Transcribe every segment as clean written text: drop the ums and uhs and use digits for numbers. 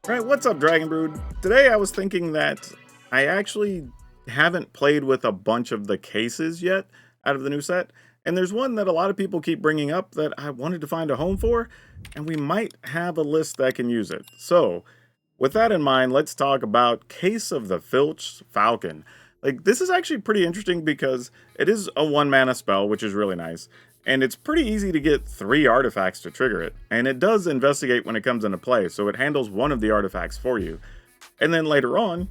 Right, what's up, Dragon Brood? Today I was thinking that I actually haven't played with a bunch of the cases yet out of the new set, and there's one that a lot of people keep bringing up that I wanted to find a home for, and we might have a list that can use it. So, with that in mind, let's talk about Case of the Filch Falcon. Like, this is actually pretty interesting because it is a 1 mana spell, which is really nice. And it's pretty easy to get 3 artifacts to trigger it. And it does investigate when it comes into play, so it handles one of the artifacts for you. And then later on,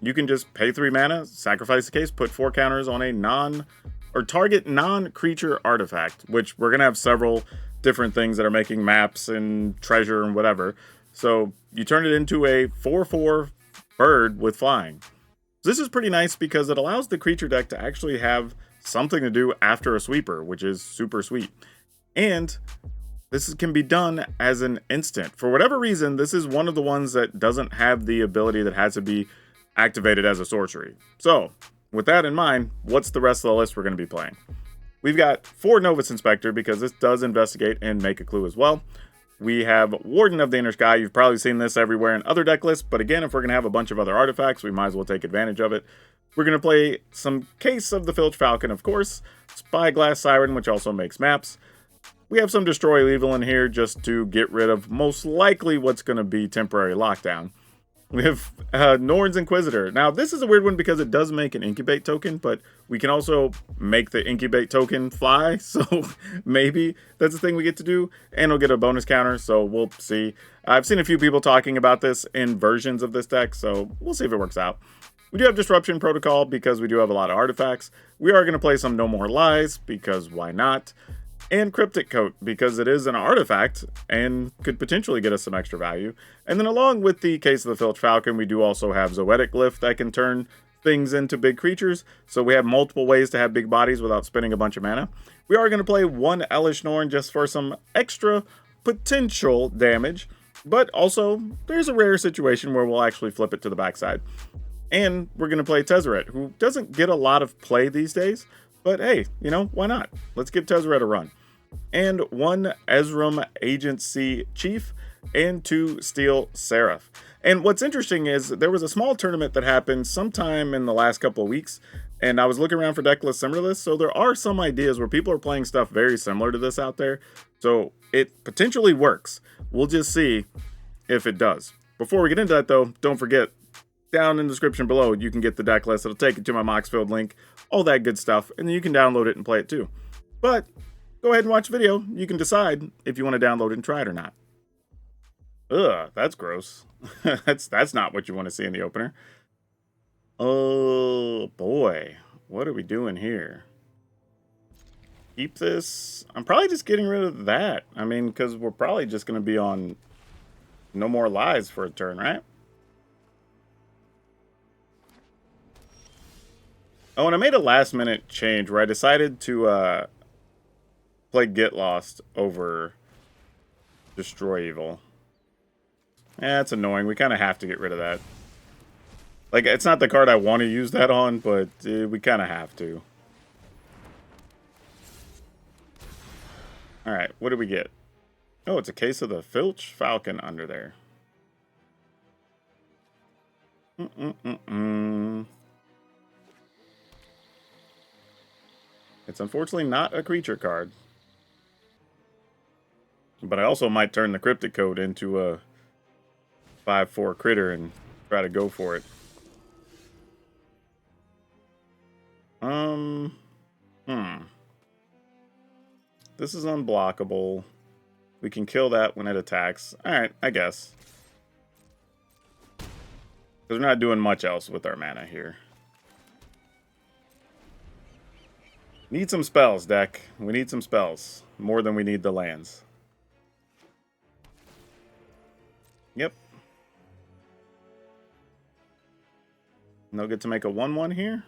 you can just pay 3 mana, sacrifice the case, put 4 counters on a target non-creature artifact, which we're gonna have several different things that are making maps and treasure and whatever. So you turn it into a 4/4 bird with flying. This is pretty nice because it allows the creature deck to actually have something to do after a sweeper, which is super sweet. And can be done as an instant. For whatever reason, this is one of the ones that doesn't have the ability that has to be activated as a sorcery. So, with that in mind, what's the rest of the list we're going to be playing? We've got 4 Novus Inspector because this does investigate and make a clue as well. We have Warden of the Inner Sky. You've probably seen this everywhere in other deck lists, but again, if we're going to have a bunch of other artifacts, we might as well take advantage of it. We're going to play some Case of the Filch Falcon, of course, Spyglass Siren, which also makes maps. We have some Destroy Evil in here just to get rid of most likely what's going to be temporary lockdown. We have Norn's Inquisitor. Now, this is a weird one because it does make an Incubate token, but we can also make the Incubate token fly, so maybe that's the thing we get to do, and we'll get a bonus counter, so we'll see. I've seen a few people talking about this in versions of this deck, so we'll see if it works out. We do have Disruption Protocol because we do have a lot of artifacts. We are going to play some No More Lies because why not? And Cryptic Coat because it is an artifact and could potentially get us some extra value. And then along with the Case of the Filch Falcon, we do also have Zoetic Glyph that can turn things into big creatures. So we have multiple ways to have big bodies without spending a bunch of mana. We are going to play 1 Elesh Norn just for some extra potential damage. But also, there's a rare situation where we'll actually flip it to the backside. And we're going to play Tezzeret, who doesn't get a lot of play these days. But hey, you know, why not? Let's give Tezzeret a run. And 1 Ezram Agency Chief and 2 Steel Seraph. And what's interesting is there was a small tournament that happened sometime in the last couple of weeks, and I was looking around for deck lists similar to this, so there are some ideas where people are playing stuff very similar to this out there, so it potentially works. We'll just see if it does. Before we get into that though, don't forget, down in the description below, you can get the deck list. It'll take you to my Moxfield link, all that good stuff, and then you can download it and play it too. But go ahead and watch the video. You can decide if you want to download it and try it or not. Ugh, that's gross. that's not what you want to see in the opener. Oh boy, what are we doing here? Keep this. I'm probably just getting rid of that. I mean, because we're probably just going to be on No More Lies for a turn, right? Oh, and I made a last minute change where I decided to play Get Lost over Destroy Evil. Yeah, it's annoying. We kind of have to get rid of that. Like, it's not the card I want to use that on, but we kind of have to. Alright, what do we get? Oh, it's a Case of the Filch Falcon under there. It's unfortunately not a creature card. But I also might turn the Cryptic Coat into a 5/4 critter and try to go for it. This is unblockable. We can kill that when it attacks. Alright, I guess. Because we're not doing much else with our mana here. Need some spells, deck. We need some spells. More than we need the lands. Yep. No good to make a 1/1 here.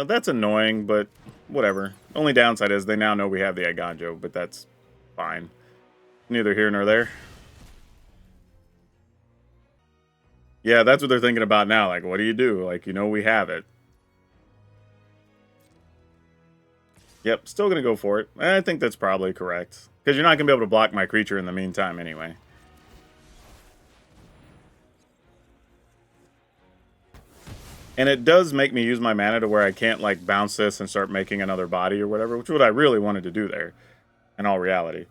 That's annoying, but whatever. Only downside is they now know we have the Aganjo, but that's fine. Neither here nor there. Yeah, that's what they're thinking about now. Like, what do you do? Like, you know we have it. Yep, still going to go for it. I think that's probably correct. Because you're not going to be able to block my creature in the meantime anyway. And it does make me use my mana to where I can't, like, bounce this and start making another body or whatever, which is what I really wanted to do there, in all reality.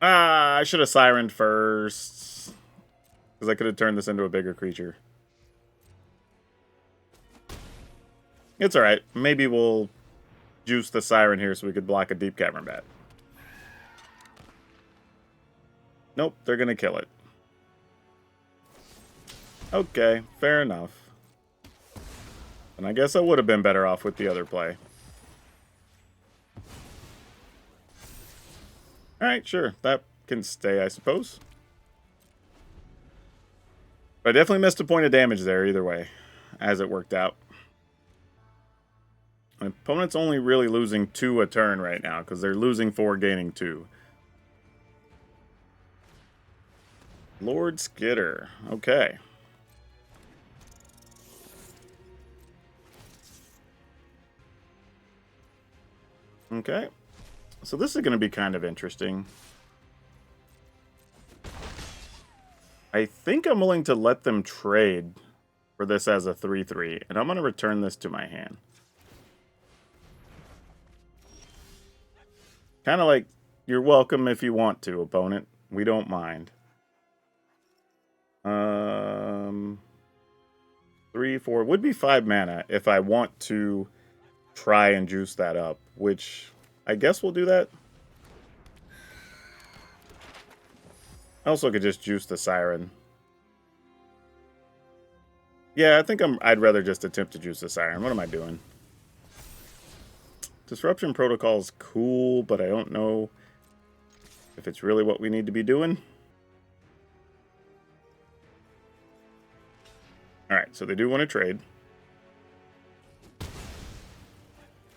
Ah, I should have Sirened first. Because I could have turned this into a bigger creature. It's alright. Maybe we'll juice the Siren here so we could block a Deep Cavern Bat. Nope, they're going to kill it. Okay, fair enough. And I guess I would have been better off with the other play. Alright, sure. That can stay, I suppose. But I definitely missed a point of damage there either way, as it worked out. My opponent's only really losing 2 a turn right now, because they're losing 4, gaining 2. Lord Skitter. Okay. Okay. So this is going to be kind of interesting. I think I'm willing to let them trade for this as a 3/3, and I'm going to return this to my hand. Kind of like, you're welcome if you want to, opponent. We don't mind. 3, 4 would be 5 mana if I want to try and juice that up, which I guess we'll do that. I also could just juice the Siren. Yeah, I think I'd rather just attempt to juice the Siren. What am I doing? Disruption Protocol is cool, but I don't know if it's really what we need to be doing. Alright, so they do want to trade.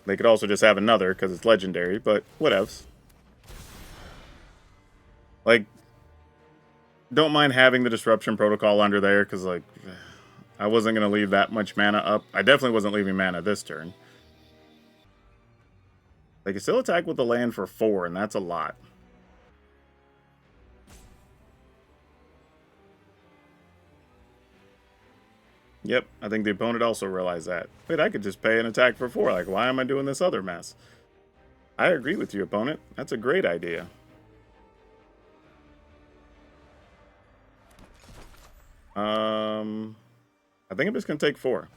They could also just have another, because it's legendary, but whatevs. Like, don't mind having the Disruption Protocol under there, because, like, I wasn't going to leave that much mana up. I definitely wasn't leaving mana this turn. They can still attack with the land for 4, and that's a lot. Yep, I think the opponent also realized that. Wait, I could just pay an attack for 4. Like, why am I doing this other mess? I agree with you, opponent. That's a great idea. I think I'm just going to take 4.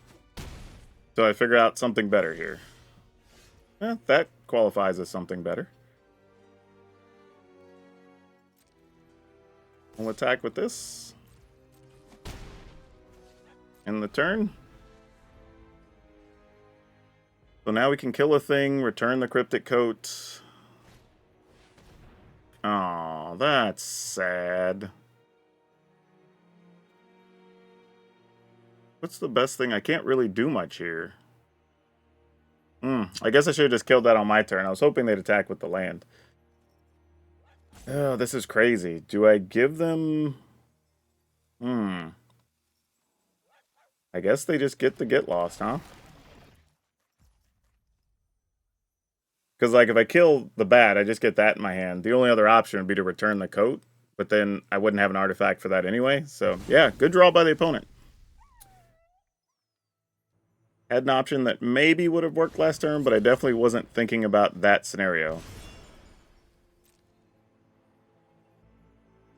So I figure out something better here. That qualifies as something better. We'll attack with this. End the turn. So now we can kill a thing, return the Cryptic Coat. Oh, that's sad. What's the best thing? I can't really do much here. I guess I should have just killed that on my turn. I was hoping they'd attack with the land. Oh, this is crazy. Do I give them... I guess they just get the Get Lost, huh? Because, like, if I kill the bat, I just get that in my hand. The only other option would be to return the coat, but then I wouldn't have an artifact for that anyway. So, yeah, good draw by the opponent. Had an option that maybe would have worked last turn, but I definitely wasn't thinking about that scenario.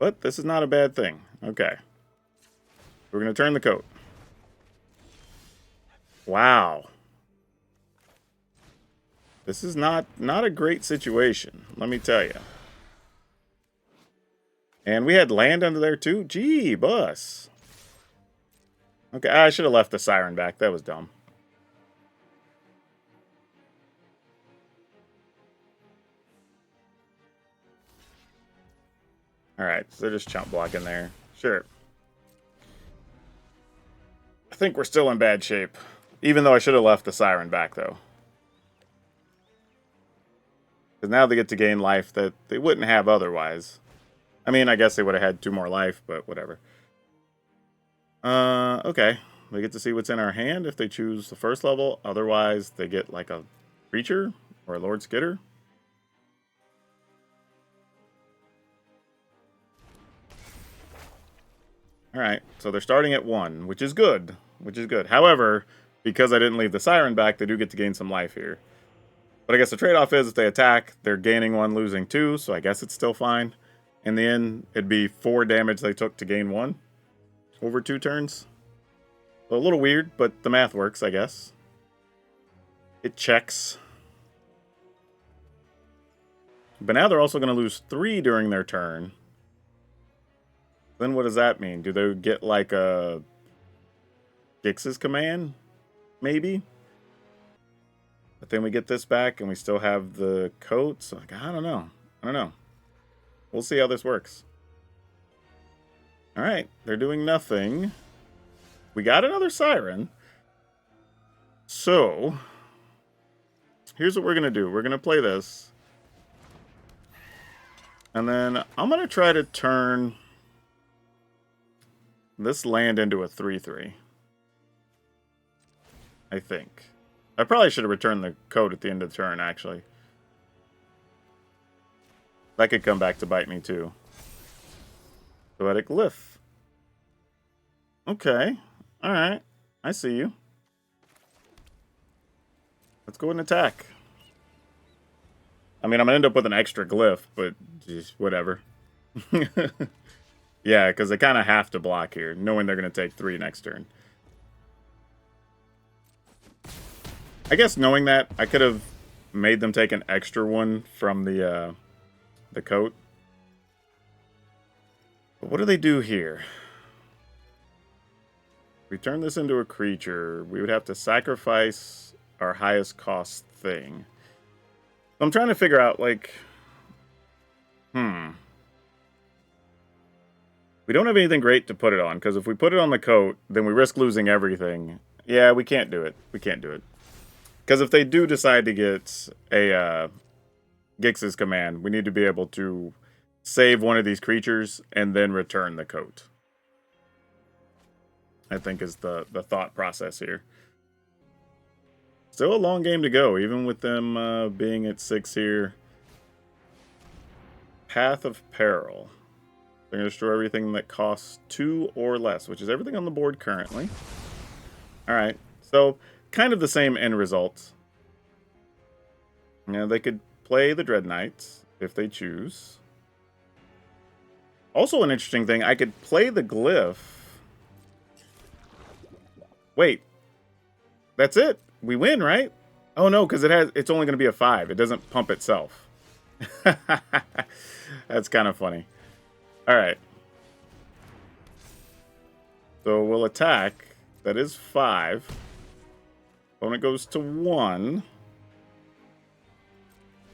But this is not a bad thing. Okay. We're going to turn the coat. Wow. This is not a great situation, let me tell you. And we had land under there too? Gee, bus. Okay, I should have left the Siren back. That was dumb. Alright, so they're just chump blocking there. Sure. I think we're still in bad shape. Even though I should have left the Siren back, though. Because now they get to gain life that they wouldn't have otherwise. I mean, I guess they would have had 2 more life, but whatever. Okay. They get to see what's in our hand if they choose the first level. Otherwise, they get like a creature or a Lord Skitter. All right, so they're starting at 1, which is good. However, because I didn't leave the Siren back, they do get to gain some life here. But I guess the trade-off is if they attack, they're gaining 1, losing 2, so I guess it's still fine. In the end, it'd be 4 damage they took to gain 1 over 2 turns. So a little weird, but the math works, I guess. It checks. But now they're also going to lose 3 during their turn. Then what does that mean? Do they get like a Gix's command? Maybe? But then we get this back and we still have the coat. So like, I don't know. We'll see how this works. Alright, they're doing nothing. We got another Siren. So, here's what we're going to do. We're going to play this. And then I'm going to try to turn this land into a 3/3. I think. I probably should have returned the code at the end of the turn, actually. That could come back to bite me, too. Poetic Glyph. Okay. Alright. I see you. Let's go and attack. I mean, I'm going to end up with an extra glyph, but geez, whatever. Yeah, because they kind of have to block here, knowing they're going to take 3 next turn. I guess knowing that, I could have made them take an extra 1 from the coat. But what do they do here? If we turn this into a creature, we would have to sacrifice our highest cost thing. I'm trying to figure out, like... We don't have anything great to put it on, because if we put it on the coat, then we risk losing everything. Yeah, we can't do it. Because if they do decide to get a Gix's command, we need to be able to save one of these creatures and then return the coat. I think is the thought process here. Still a long game to go, even with them being at 6 here. Path of Peril. They're going to destroy everything that costs 2 or less, which is everything on the board currently. Alright, so kind of the same end result. Now, they could play the Dread Knights if they choose. Also an interesting thing, I could play the Glyph. Wait. That's it. We win, right? Oh no, because it's only going to be a 5. It doesn't pump itself. That's kind of funny. Alright. So we'll attack. That is 5. Opponent goes to 1.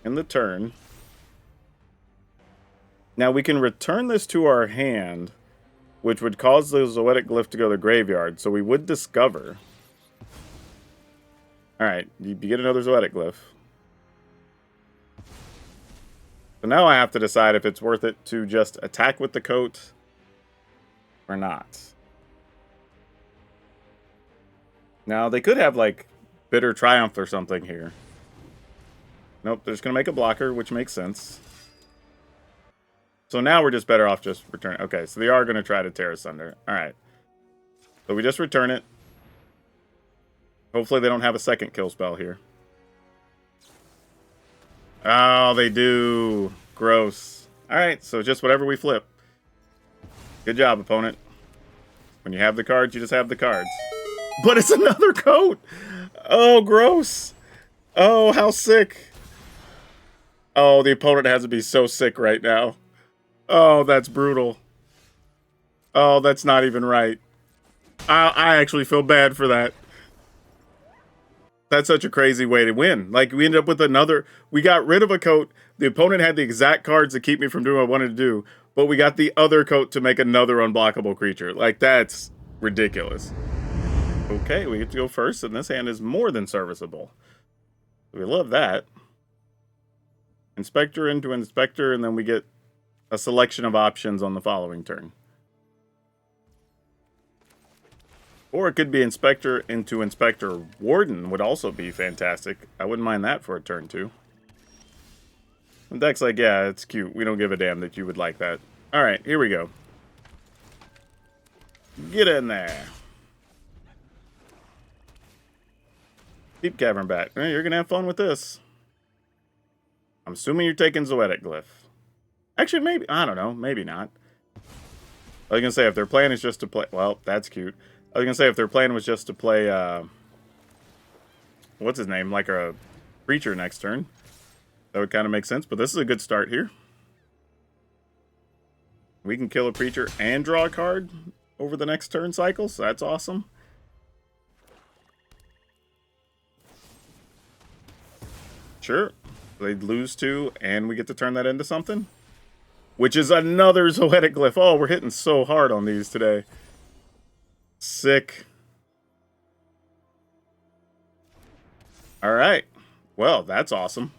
In the turn. Now we can return this to our hand, which would cause the Zoetic Glyph to go to the graveyard. So we would discover. Alright, you get another Zoetic Glyph. So now I have to decide if it's worth it to just attack with the coat or not. Now, they could have, like, Bitter Triumph or something here. Nope, they're just going to make a blocker, which makes sense. So now we're just better off just returning. Okay, so they are going to try to tear asunder. Alright. So we just return it. Hopefully they don't have a second kill spell here. Oh, they do. Gross. Alright, so just whatever we flip. Good job, opponent. When you have the cards, you just have the cards. But it's another coat! Oh, gross. Oh, how sick. Oh, the opponent has to be so sick right now. Oh, that's brutal. Oh, that's not even right. I actually feel bad for that. That's such a crazy way to win. Like, we ended up with another... We got rid of a coat. The opponent had the exact cards to keep me from doing what I wanted to do. But we got the other coat to make another unblockable creature. Like, that's ridiculous. Okay, we get to go first, and this hand is more than serviceable. We love that. Inspector into Inspector, and then we get a selection of options on the following turn. Or it could be Inspector into Inspector Warden would also be fantastic. I wouldn't mind that for a turn 2. And deck's like, yeah, it's cute. We don't give a damn that you would like that. Alright, here we go. Get in there. Deep Cavern Bat. You're going to have fun with this. I'm assuming you're taking Zoetic Glyph. Actually, maybe. I don't know. Maybe not. I was going to say, if their plan is just to play... Well, that's cute. I was going to say, if their plan was just to play... what's his name? Like a creature next turn. That would kind of make sense. But this is a good start here. We can kill a creature and draw a card over the next turn cycle. So that's awesome. Sure. They'd lose 2, and we get to turn that into something. Which is another Zoetic Glyph. Oh, we're hitting so hard on these today. Sick. Alright. Well, that's awesome.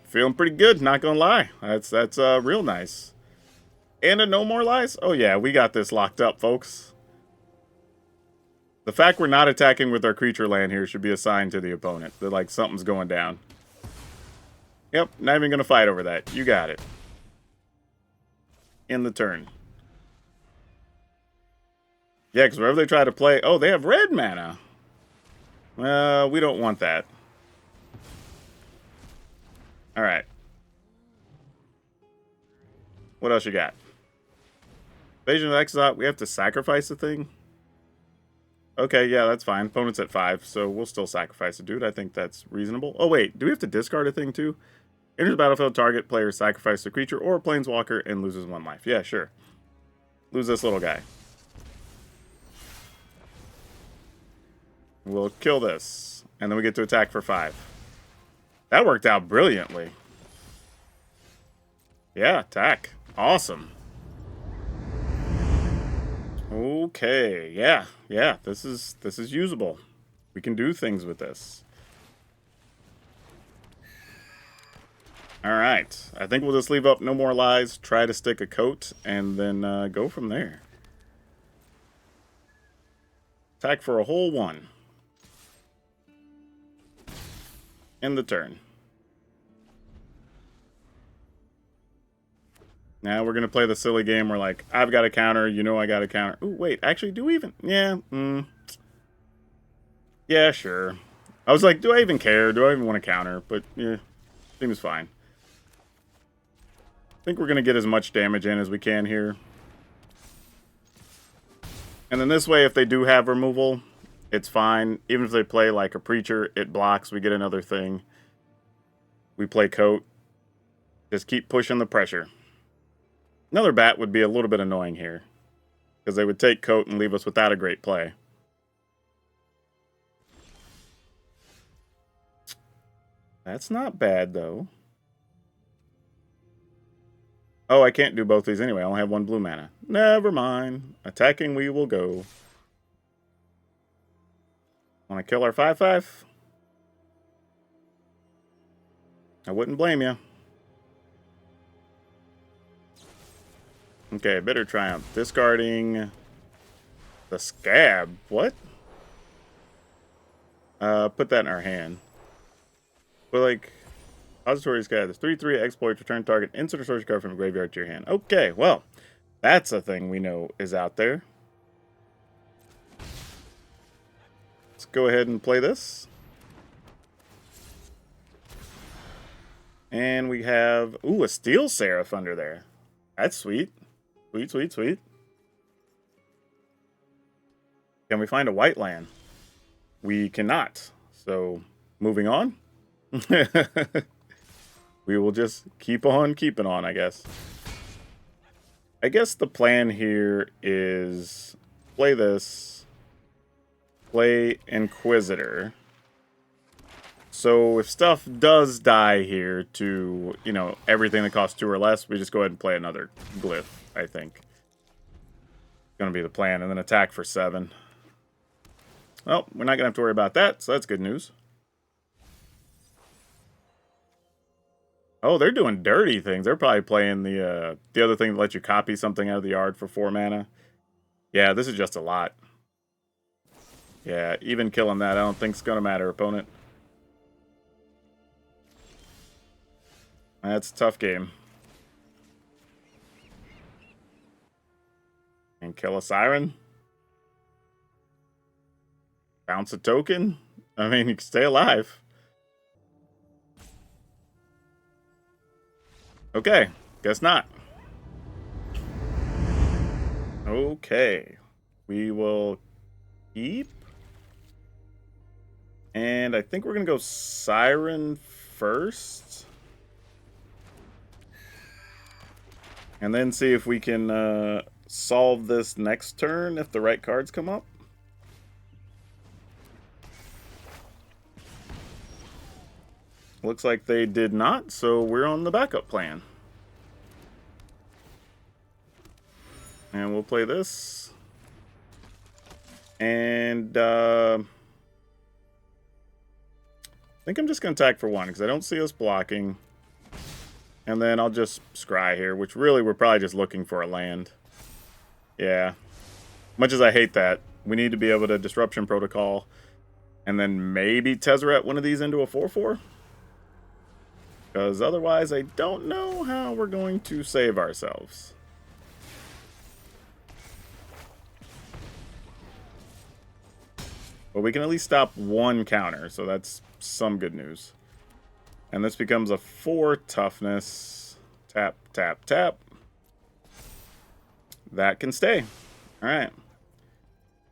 Feeling pretty good, not gonna lie. That's real nice. And a No More Lies? Oh yeah, we got this locked up, folks. The fact we're not attacking with our creature land here should be a sign to the opponent that, like, something's going down. Yep, not even going to fight over that. You got it. In the turn. Yeah, because wherever they try to play... Oh, they have red mana. We don't want that. Alright. What else you got? Invasion of Exile, we have to sacrifice the thing? Okay, yeah, that's fine. Opponent's at 5, so we'll still sacrifice a dude. I think that's reasonable. Oh, wait, do we have to discard a thing, too? Enters the battlefield, target player sacrifices a creature or a planeswalker and loses 1 life. Yeah, sure. Lose this little guy. We'll kill this. And then we get to attack for 5. That worked out brilliantly. Yeah, attack. Awesome. Okay, yeah, this is usable. We can do things with this. Alright, I think we'll just leave up No More Lies, try to stick a coat, and then go from there. Attack for a whole 1. End the turn. Now we're going to play the silly game where, like, I've got a counter, you know I got a counter. Ooh, wait, actually, do we even? Yeah, yeah, sure. I was like, do I even care? Do I even want to counter? But, yeah, seems fine. I think we're going to get as much damage in as we can here. And then this way, if they do have removal, it's fine. Even if they play, like, a Preacher, it blocks, we get another thing. We play Coat. Just keep pushing the pressure. Another bat would be a little bit annoying here, because they would take Coat and leave us without a great play. That's not bad, though. Oh, I can't do both these anyway. I only have 1 blue mana. Never mind. Attacking we will go. Want to kill our 5/5? I wouldn't blame you. Okay, Bitter Triumph. Discarding the Scab. What? Put that in our hand. But, like, Depository Scab. There's 3/3 exploit. Return target. Insert a source card from a graveyard to your hand. Okay, well, that's a thing we know is out there. Let's go ahead and play this. And we have, ooh, a Steel Seraph under there. That's sweet. Sweet, sweet, sweet. Can we find a white land? We cannot. So, moving on. We will just keep on keeping on, I guess. I guess the plan here is play this. Play Inquisitor. So if stuff does die here to, you know, everything that costs 2 or less, we just go ahead and play another Glyph, I think. Gonna be the plan, and then attack for 7. Well, we're not gonna have to worry about that, so that's good news. Oh, they're doing dirty things. They're probably playing the other thing that lets you copy something out of the yard for 4 mana. Yeah, this is just a lot. Yeah, even killing that I don't think is going to matter, opponent. That's a tough game. And kill a Siren? Bounce a token? I mean, you can stay alive. Okay, guess not. Okay. We will keep. And I think we're going to go Siren first. And then see if we can solve this next turn if the right cards come up. Looks like they did not, so we're on the backup plan. And we'll play this. And I think I'm just going to attack for one because I don't see us blocking. And then I'll just scry here, which really we're probably just looking for a land. Yeah. Much as I hate that, we need to be able to Disruption Protocol and then maybe Tezzeret one of these into a 4/4. Because otherwise I don't know how we're going to save ourselves. But we can at least stop one counter, so that's some good news. And this becomes a 4 toughness. Tap, tap, tap. That can stay. Alright.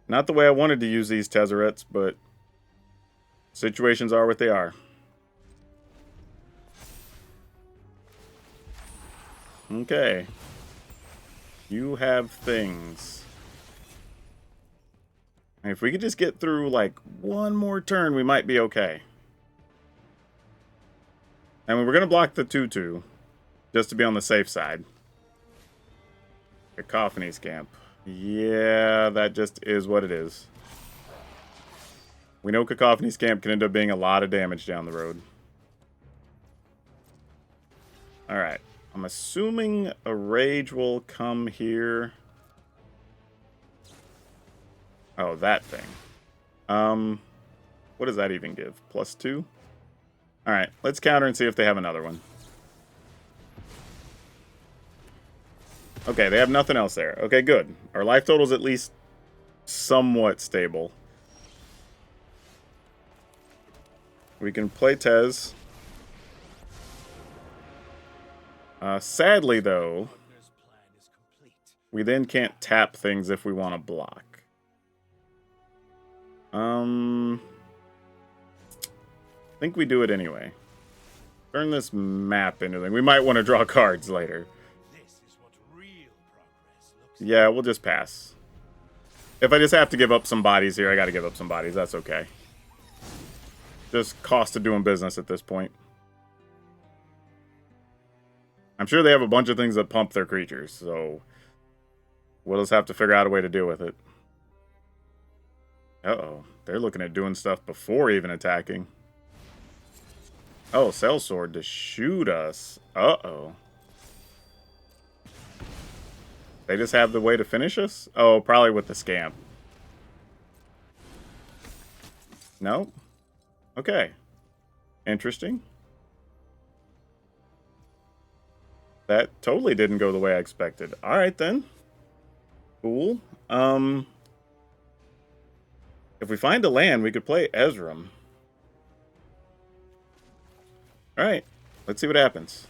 Not the way I wanted to use these Tezzerets, but situations are what they are. Okay. You have things. And if we could just get through, like, one more turn, we might be okay. I mean, we're going to block the 2/2, just to be on the safe side. Cacophony Scamp. Yeah, that just is what it is. We know Cacophony Scamp can end up being a lot of damage down the road. Alright. I'm assuming a Rage will come here. Oh, that thing. What does that even give? +2? Alright, let's counter and see if they have another one. Okay, they have nothing else there. Okay, good. Our life total's at least somewhat stable. We can play Tez. Sadly, though, we then can't tap things if we want to block. I think we do it anyway. Turn this map into thing. We might want to draw cards later. Yeah, we'll just pass. If I just have to give up some bodies here, I got to give up some bodies. That's okay. Just cost of doing business at this point. I'm sure they have a bunch of things that pump their creatures, so we'll just have to figure out a way to deal with it. Uh-oh. They're looking at doing stuff before even attacking. Oh, Sellsword to shoot us. Uh-oh. They just have the way to finish us? Oh, probably with the Scamp. No? Okay. Interesting. That totally didn't go the way I expected. Alright, then. Cool. If we find a land, we could play Ezram. Alright. Let's see what happens.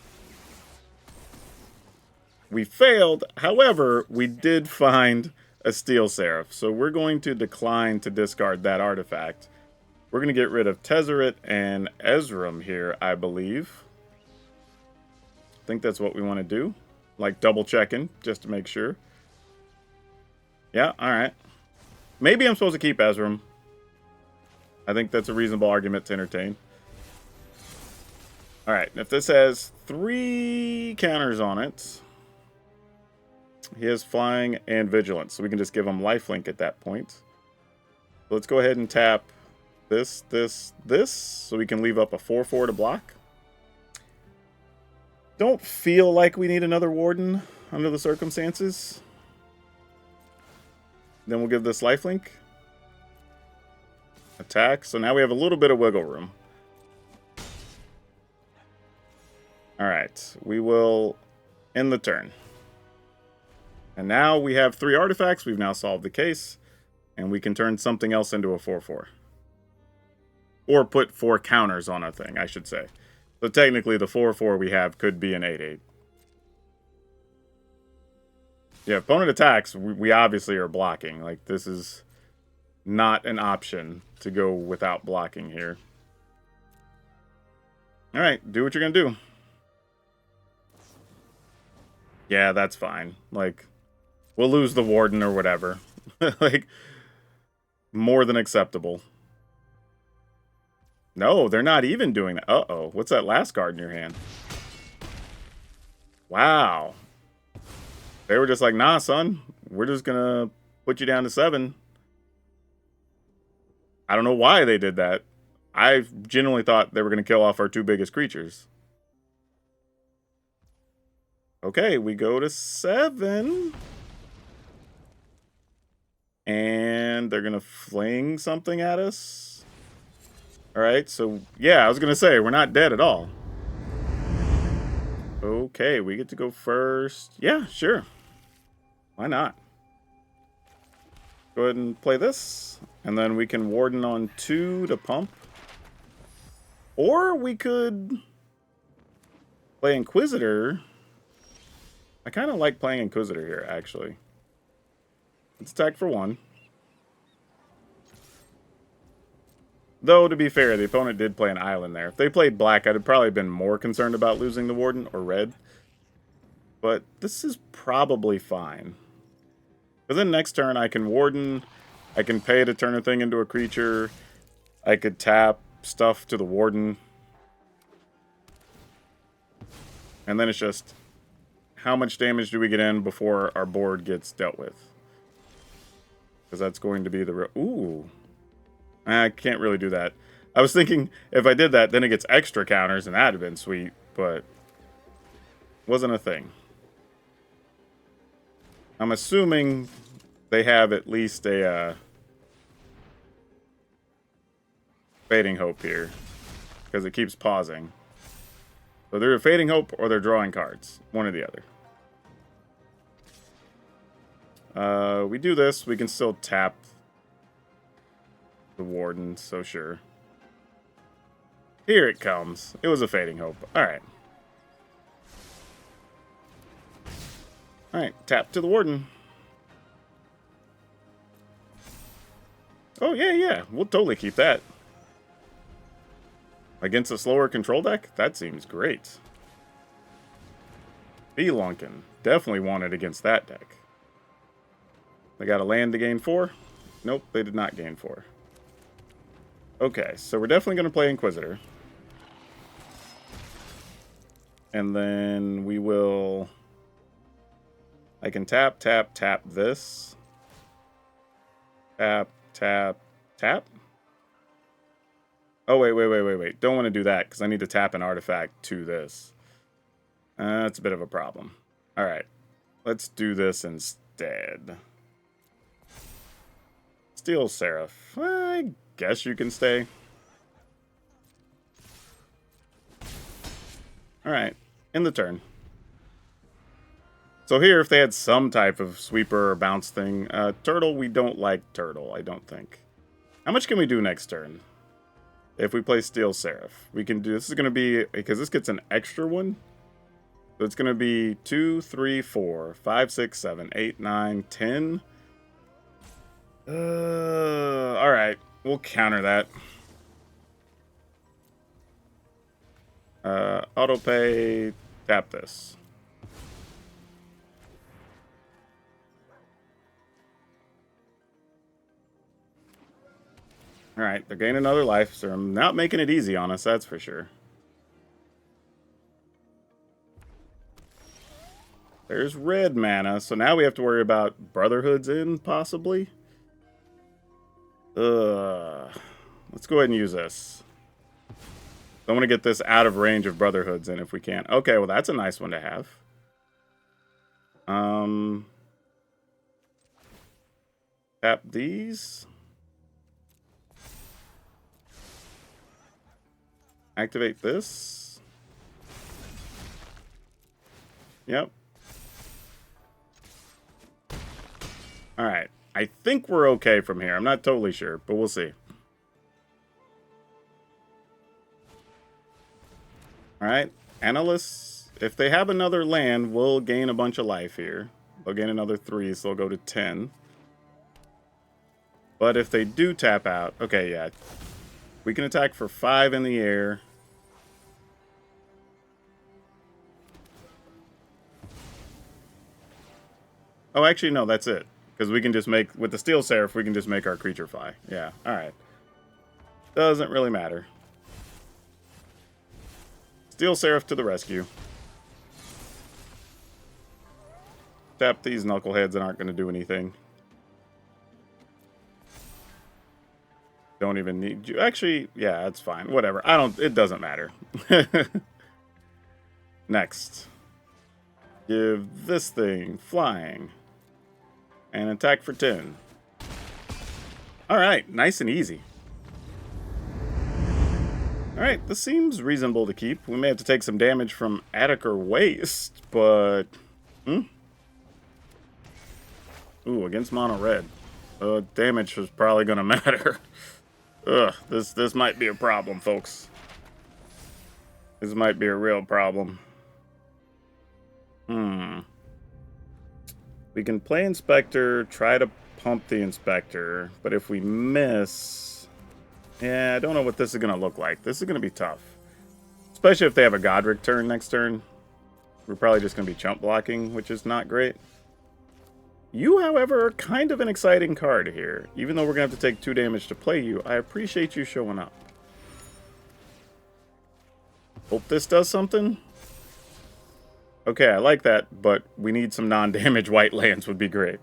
We failed. However, we did find a Steel Seraph. So we're going to decline to discard that artifact. We're going to get rid of Tezzeret and Ezram here, I believe. I think that's what we want to do. Like double checking, just to make sure. Yeah, alright. Maybe I'm supposed to keep Ezram. I think that's a reasonable argument to entertain. Alright, if this has 3 counters on it, he has Flying and Vigilance, so we can just give him Lifelink at that point. So let's go ahead and tap this, so we can leave up a 4/4 to block. Don't feel like we need another Warden under the circumstances. Then we'll give this lifelink. Attack. So now we have a little bit of wiggle room. Alright. We will end the turn. And now we have 3 artifacts. We've now solved the case. And we can turn something else into a 4/4. Or put 4 counters on a thing, I should say. So technically the 4/4 we have could be an 8/8. Yeah, opponent attacks, we obviously are blocking. Like, this is not an option to go without blocking here. Alright, do what you're gonna do. Yeah, that's fine. Like, we'll lose the Warden or whatever. Like, more than acceptable. No, they're not even doing that. Uh-oh, what's that last card in your hand? Wow. They were just like, nah, son, we're just gonna put you down to 7. I don't know why they did that. I genuinely thought they were gonna kill off our 2 biggest creatures. Okay, we go to 7. And they're gonna fling something at us. Alright, so yeah, I was gonna say, we're not dead at all. Okay, we get to go first. Yeah, sure. Why not? Go ahead and play this. And then we can Warden on 2 to pump. Or we could play Inquisitor. I kind of like playing Inquisitor here, actually. Let's attack for 1. Though, to be fair, the opponent did play an island there. If they played black, I'd have probably been more concerned about losing the Warden, or red. But this is probably fine. Because then next turn, I can Warden, I can pay to turn a thing into a creature, I could tap stuff to the Warden. And then it's just, how much damage do we get in before our board gets dealt with? Because that's going to be the... Ooh. I can't really do that. I was thinking, if I did that, then it gets extra counters, and that'd have been sweet, but... wasn't a thing. I'm assuming they have at least a... Fading Hope here. Because it keeps pausing. So they're Fading Hope, or they're drawing cards. One or the other. We do this, we can still tap the Warden, so sure. Here it comes. It was a Fading Hope. Alright. Alright, tap to the Warden. Oh, yeah. We'll totally keep that. Against a slower control deck? That seems great. Spelunking. Definitely want it against that deck. They got a land to gain 4? Nope, they did not gain 4. Okay, so we're definitely going to play Inquisitor. And then we will... I can tap this. Tap. Oh, wait. Don't want to do that, because I need to tap an artifact to this. That's a bit of a problem. Alright, let's do this instead. Steel Seraph. I guess you can stay. Alright, end the turn. So here, if they had some type of sweeper or bounce thing, Turtle, we don't like Turtle, I don't think. How much can we do next turn? If we play Steel Seraph. We can do, this is going to be, because this gets an extra one. So it's going to be 2, 3, 4, 5, 6, 7, 8, 9, 10. Alright, we'll counter that. Autopay, tap this. Alright, they're gaining another life, so I'm not making it easy on us, that's for sure. There's red mana, so now we have to worry about Brotherhood's in, possibly. Let's go ahead and use this. I want to get this out of range of Brotherhood's in if we can. Okay, well that's a nice one to have. Tap these. Activate this. Yep. All right. I think we're okay from here. I'm not totally sure, but we'll see. All right. Analysts, if they have another land, we'll gain a bunch of life here. They'll gain another 3, so they'll go to 10. But if they do tap out... Okay, yeah. We can attack for 5 in the air. Oh, actually, no, that's it. Because we can just make... With the Steel Seraph, we can just make our creature fly. Yeah, alright. Doesn't really matter. Steel Seraph to the rescue. Tap these knuckleheads that aren't going to do anything. Don't even need you. Actually, yeah, that's fine. Whatever. It doesn't matter. Next. Give this thing flying. And attack for 10. Alright, nice and easy. Alright, this seems reasonable to keep. We may have to take some damage from Attic or Waste, but... Ooh, against mono red. Damage was probably going to matter. Ugh, this might be a problem, folks. This might be a real problem. We can play Inspector, try to pump the Inspector, but if we miss... Yeah, I don't know what this is going to look like. This is going to be tough. Especially if they have a Godric turn next turn. We're probably just going to be chump blocking, which is not great. You, however, are kind of an exciting card here. Even though we're going to have to take 2 damage to play you, I appreciate you showing up. Hope this does something. Okay, I like that, but we need some non-damage white lands would be great.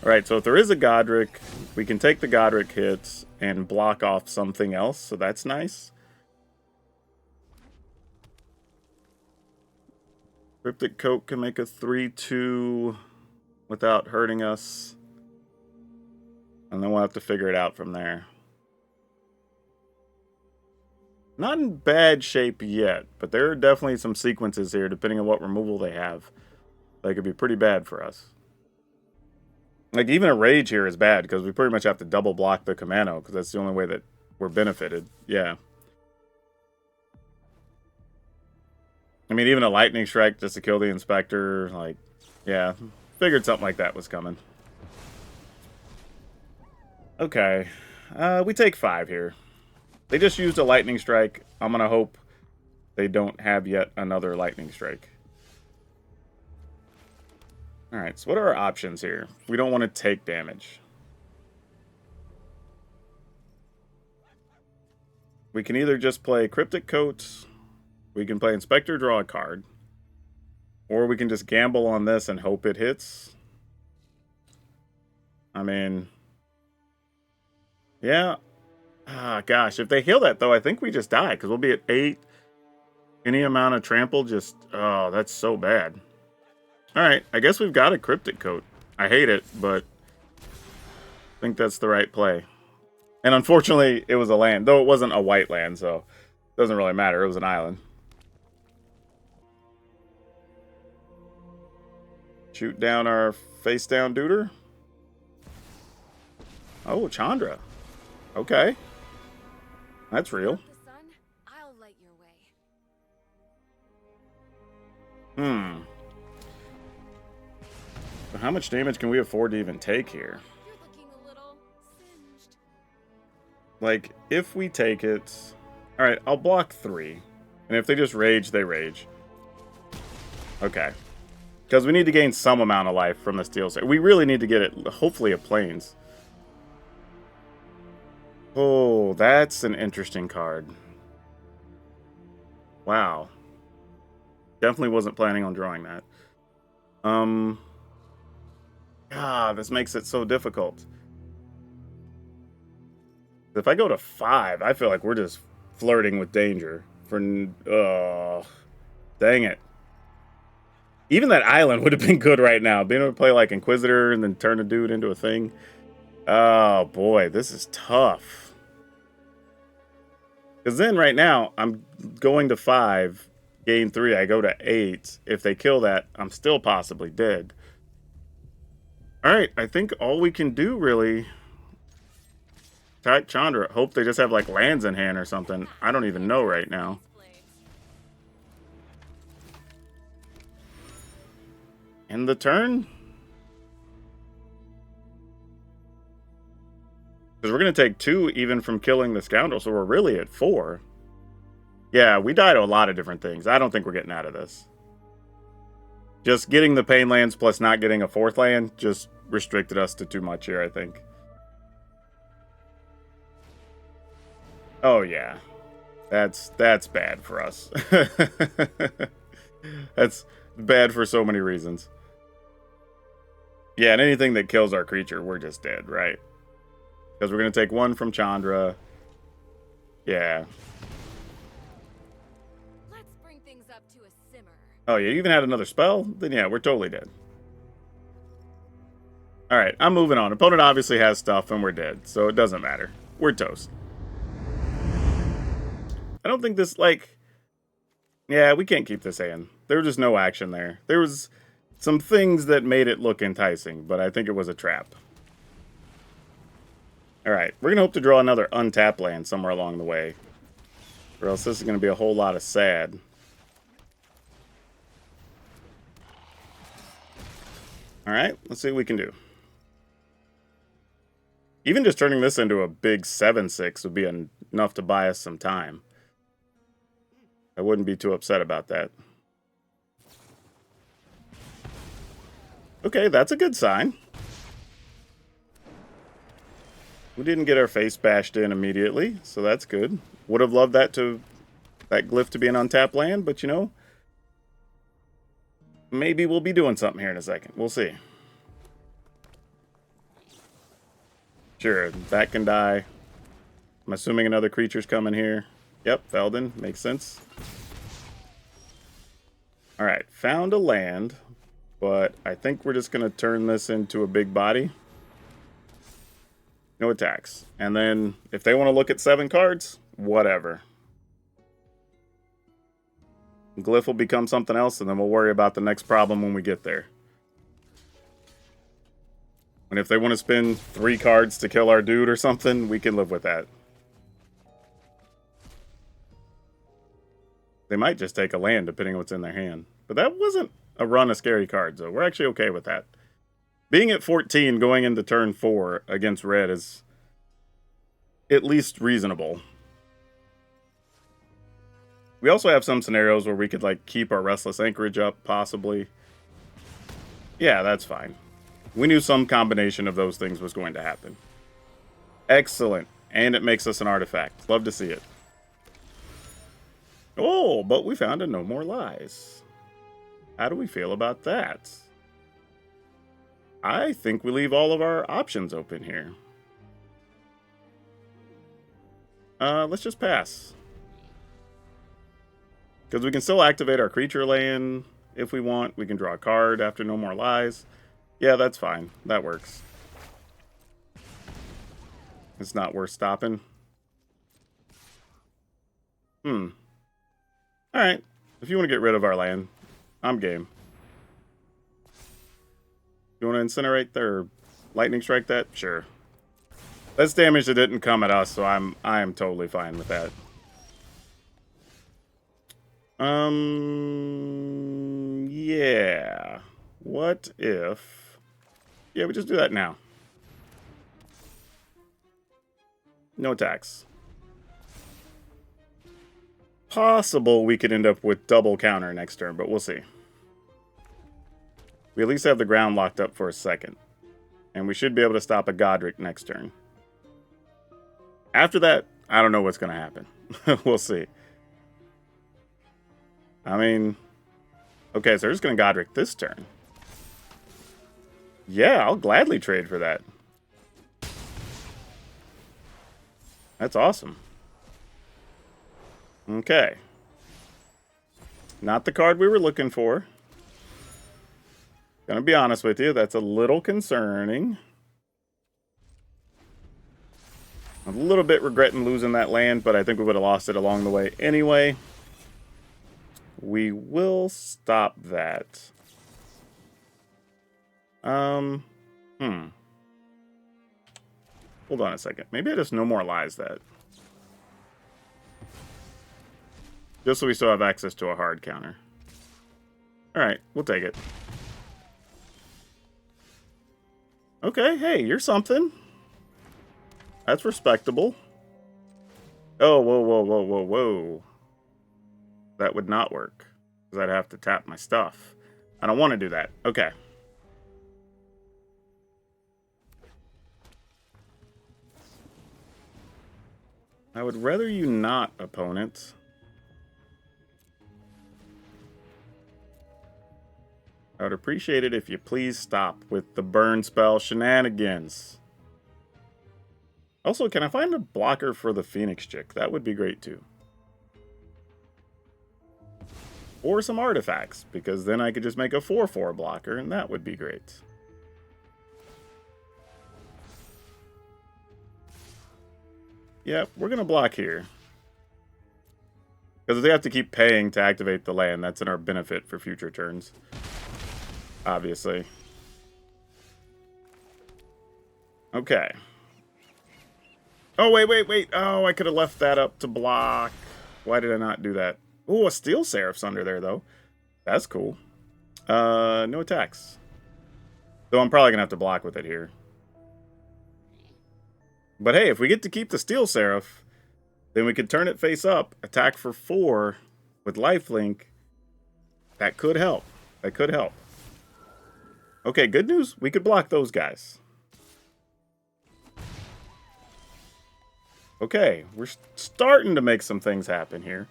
Alright, so if there is a Godric, we can take the Godric hits and block off something else, so that's nice. Cryptic Coat can make a 3-2 without hurting us. And then we'll have to figure it out from there. Not in bad shape yet, but there are definitely some sequences here, depending on what removal they have. They could be pretty bad for us. Like, even a Rage here is bad, because we pretty much have to double block the Commando, because that's the only way that we're benefited. Yeah. I mean, even a Lightning Strike just to kill the Inspector, like, yeah. Figured something like that was coming. Okay. We take 5 here. They just used a Lightning Strike. I'm going to hope they don't have yet another Lightning Strike. Alright, so what are our options here? We don't want to take damage. We can either just play Cryptic Coat, we can play Inspector, draw a card, or we can just gamble on this and hope it hits. I mean, yeah. Ah, gosh, if they heal that, though, I think we just die, because we'll be at 8. Any amount of trample just... Oh, that's so bad. Alright, I guess we've got a Cryptic Coat. I hate it, but I think that's the right play. And unfortunately, it was a land, though it wasn't a white land, so it doesn't really matter. It was an island. Shoot down our face-down Duder. Oh, Chandra. Okay. That's real. So how much damage can we afford to even take here? Like, if we take it... Alright, I'll block 3. And if they just rage, they rage. Okay. Because we need to gain some amount of life from the Steel Set. We really need to get it, hopefully, a Plains. Oh, that's an interesting card. Wow. Definitely wasn't planning on drawing that. This makes it so difficult. If I go to 5, I feel like we're just flirting with danger. Dang it. Even that island would have been good right now. Being able to play like Inquisitor and then turn a dude into a thing. Oh boy, this is tough. Because then right now, I'm going to 5, gain 3, I go to 8. If they kill that, I'm still possibly dead. Alright, I think all we can do really... Type Chandra. Hope they just have like lands in hand or something. I don't even know right now. End the turn? Because we're going to take 2 even from killing the Scoundrel, so we're really at 4. Yeah, we died to a lot of different things. I don't think we're getting out of this. Just getting the Pain lands plus not getting a 4th land just restricted us to too much here, I think. Oh, yeah. That's bad for us. That's bad for so many reasons. Yeah, and anything that kills our creature, we're just dead, right? Because we're going to take 1 from Chandra. Yeah. Let's bring things up to a simmer. Oh, you even had another spell? Then yeah, we're totally dead. Alright, I'm moving on. Opponent obviously has stuff and we're dead, so it doesn't matter. We're toast. I don't think this, like... Yeah, we can't keep this hand. There was just no action there. There was some things that made it look enticing, but I think it was a trap. Alright, we're going to hope to draw another untapped land somewhere along the way. Or else this is going to be a whole lot of sad. Alright, let's see what we can do. Even just turning this into a big 7/6 would be enough to buy us some time. I wouldn't be too upset about that. Okay, that's a good sign. We didn't get our face bashed in immediately, so that's good. Would have loved that glyph to be an untapped land, but you know, maybe we'll be doing something here in a second. We'll see. Sure, that can die. I'm assuming another creature's coming here. Yep, Felden. Makes sense. Alright, found a land, but I think we're just going to turn this into a big body. No attacks. And then, if they want to look at 7 cards, whatever. Glyph will become something else, and then we'll worry about the next problem when we get there. And if they want to spend 3 cards to kill our dude or something, we can live with that. They might just take a land, depending on what's in their hand. But that wasn't a run of scary cards, though. We're actually okay with that. Being at 14 going into turn 4 against red is at least reasonable. We also have some scenarios where we could like keep our Restless Anchorage up, possibly. Yeah, that's fine. We knew some combination of those things was going to happen. Excellent. And it makes us an artifact. Love to see it. Oh, but we found a No More Lies. How do we feel about that? I think we leave all of our options open here. Let's just pass. Because we can still activate our creature land if we want. We can draw a card after No More Lies. Yeah, that's fine. That works. It's not worth stopping. Alright. If you want to get rid of our land, I'm game. You want to incinerate or lightning strike that? Sure. That's damage that didn't come at us, so I am totally fine with that. Yeah. What if... Yeah, we just do that now. No attacks. Possible we could end up with double counter next turn, but we'll see. We at least have the ground locked up for a second. And we should be able to stop a Godric next turn. After that, I don't know what's going to happen. We'll see. I mean... Okay, so they're just going to Godric this turn. Yeah, I'll gladly trade for that. That's awesome. Okay. Not the card we were looking for. Gonna be honest with you, that's a little concerning. I'm a little bit regretting losing that land, but I think we would have lost it along the way anyway. We will stop that. Hold on a second. Maybe I just no more lies that. Just so we still have access to a hard counter. Alright, we'll take it. Okay, hey, you're something. That's respectable. Oh, whoa, whoa, whoa, whoa, whoa. That would not work. Because I'd have to tap my stuff. I don't want to do that. Okay. I would rather you not, opponent. I would appreciate it if you please stop with the burn spell shenanigans. Also, can I find a blocker for the Phoenix Chick? That would be great too. Or some artifacts, because then I could just make a 4/4 blocker, and that would be great. Yep, we're going to block here. Because they have to keep paying to activate the land. That's in our benefit for future turns. Obviously. Okay. Oh, wait. Oh, I could have left that up to block. Why did I not do that? Oh, a Steel Seraph's under there, though. That's cool. No attacks. Though I'm probably going to have to block with it here. But hey, if we get to keep the Steel Seraph, then we could turn it face up, attack for 4 with lifelink. That could help. That could help. Okay, good news. We could block those guys. Okay, we're starting to make some things happen here.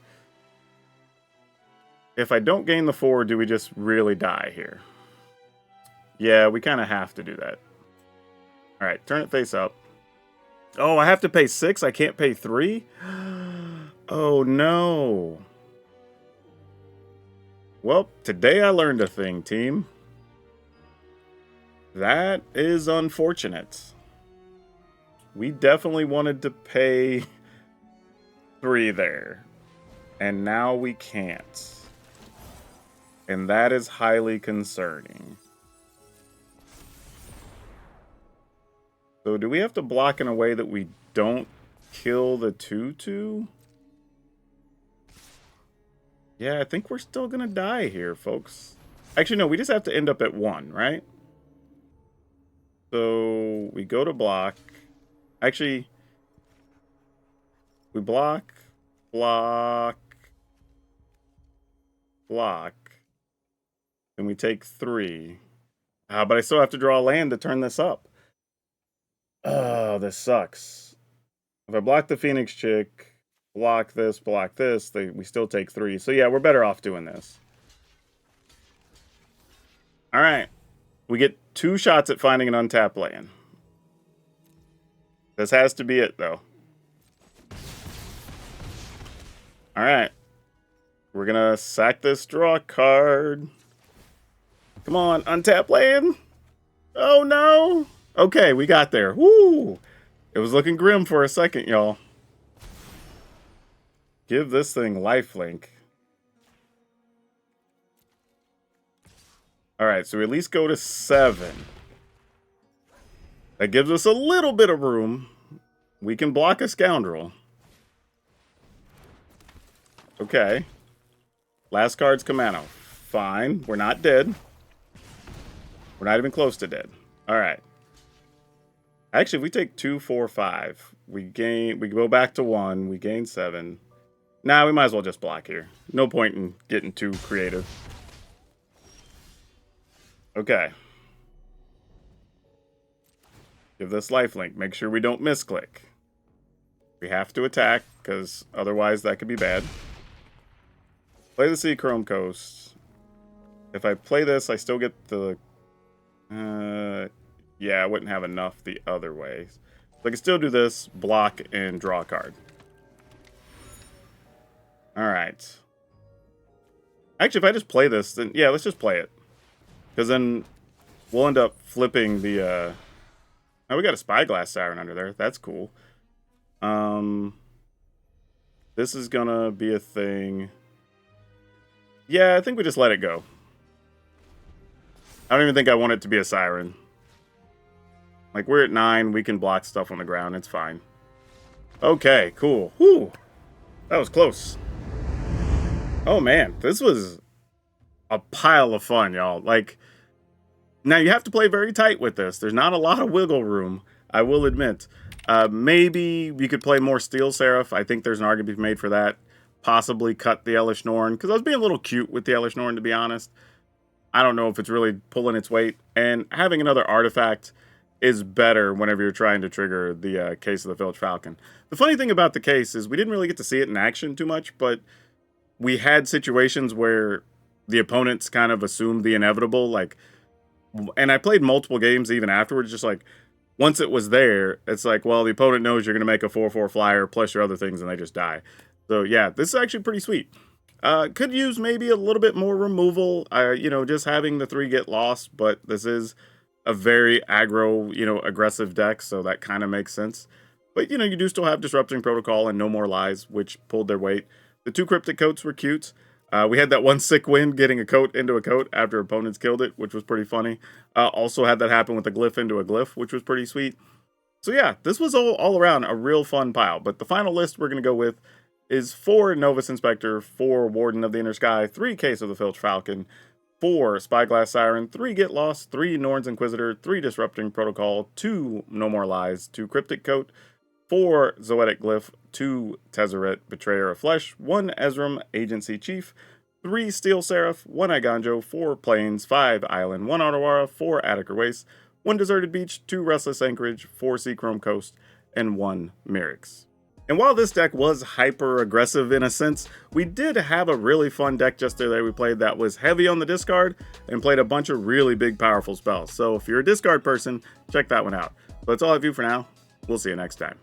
If I don't gain the 4, do we just really die here? Yeah, we kind of have to do that. Alright, turn it face up. Oh, I have to pay 6? I can't pay 3? Oh, no. Well, today I learned a thing, team. That is unfortunate. We definitely wanted to pay 3 there. And now we can't. And that is highly concerning. So do we have to block in a way that we don't kill the 2/2? Yeah, I think we're still going to die here, folks. Actually, no, we just have to end up at 1, right? So we go to block. Actually, we block, block, block. And we take 3. But I still have to draw a land to turn this up. Oh, this sucks. If I block the Phoenix Chick, block this, we still take 3. So yeah, we're better off doing this. Alright. We get 2 shots at finding an untapped land. This has to be it, though. Alright. We're gonna sack this draw card. Come on, untap land. Oh, no. Okay, we got there. Woo! It was looking grim for a second, y'all. Give this thing lifelink. Alright, so we at least go to 7. That gives us a little bit of room. We can block a Scoundrel. Okay. Last card's Kamano. Fine. We're not dead. We're not even close to dead. Alright. Actually, if we take 2, 4, 5, we go back to 1, we gain 7. Nah, we might as well just block here. No point in getting too creative. Okay. Give this lifelink. Make sure we don't misclick. We have to attack, because otherwise that could be bad. Play the Sea Chrome Coast. If I play this, I still get the... yeah, I wouldn't have enough the other way. So I can still do this, block, and draw a card. Alright. Actually, if I just play this, then yeah, let's just play it. Because then we'll end up flipping the, oh, we got a Spyglass Siren under there. That's cool. This is gonna be a thing. Yeah, I think we just let it go. I don't even think I want it to be a Siren. Like, we're at 9. We can block stuff on the ground. It's fine. Okay, cool. Whew. That was close. Oh, man. This was a pile of fun, y'all. Like, now you have to play very tight with this. There's not a lot of wiggle room, I will admit. Maybe we could play more Steel Seraph. I think there's an argument to be made for that. Possibly cut the Elish Norn, because I was being a little cute with the Elish Norn, to be honest. I don't know if it's really pulling its weight. And having another artifact is better whenever you're trying to trigger the Case of the Filch Falcon. The funny thing about the case is we didn't really get to see it in action too much, but we had situations where the opponents kind of assumed the inevitable, like, and I played multiple games even afterwards, just like, once it was there, it's like, well, the opponent knows you're going to make a 4/4 flyer plus your other things, and they just die. So yeah, this is actually pretty sweet. Could use maybe a little bit more removal, you know, just having the 3 get lost, but this is a very aggro, you know, aggressive deck, so that kind of makes sense. But, you know, you do still have Disrupting Protocol and No More Lies, which pulled their weight. The 2 Cryptic Coats were cute. We had that one sick win getting a coat into a coat after opponents killed it, which was pretty funny. Also had that happen with a glyph into a glyph, which was pretty sweet. So yeah, this was all around a real fun pile. But the final list we're going to go with is 4 Novus Inspector, 4 Warden of the Inner Sky, 3 Case of the Filch Falcon, 4 Spyglass Siren, 3 Get Lost, 3 Norn's Inquisitor, 3 Disrupting Protocol, 2 No More Lies, 2 Cryptic Coat, 4 Zoetic Glyph, 2 Tezzeret, Betrayer of Flesh, 1 Ezram, Agency Chief, 3 Steel Seraph, 1 Iganjo, 4 Plains, 5 Island, 1 Otawara, 4 Attica Waste, 1 Deserted Beach, 2 Restless Anchorage, 4 Seachrome Coast, and 1 Merix. And while this deck was hyper-aggressive in a sense, we did have a really fun deck yesterday we played that was heavy on the discard and played a bunch of really big, powerful spells. So if you're a discard person, check that one out. But that's all I have for you for now. We'll see you next time.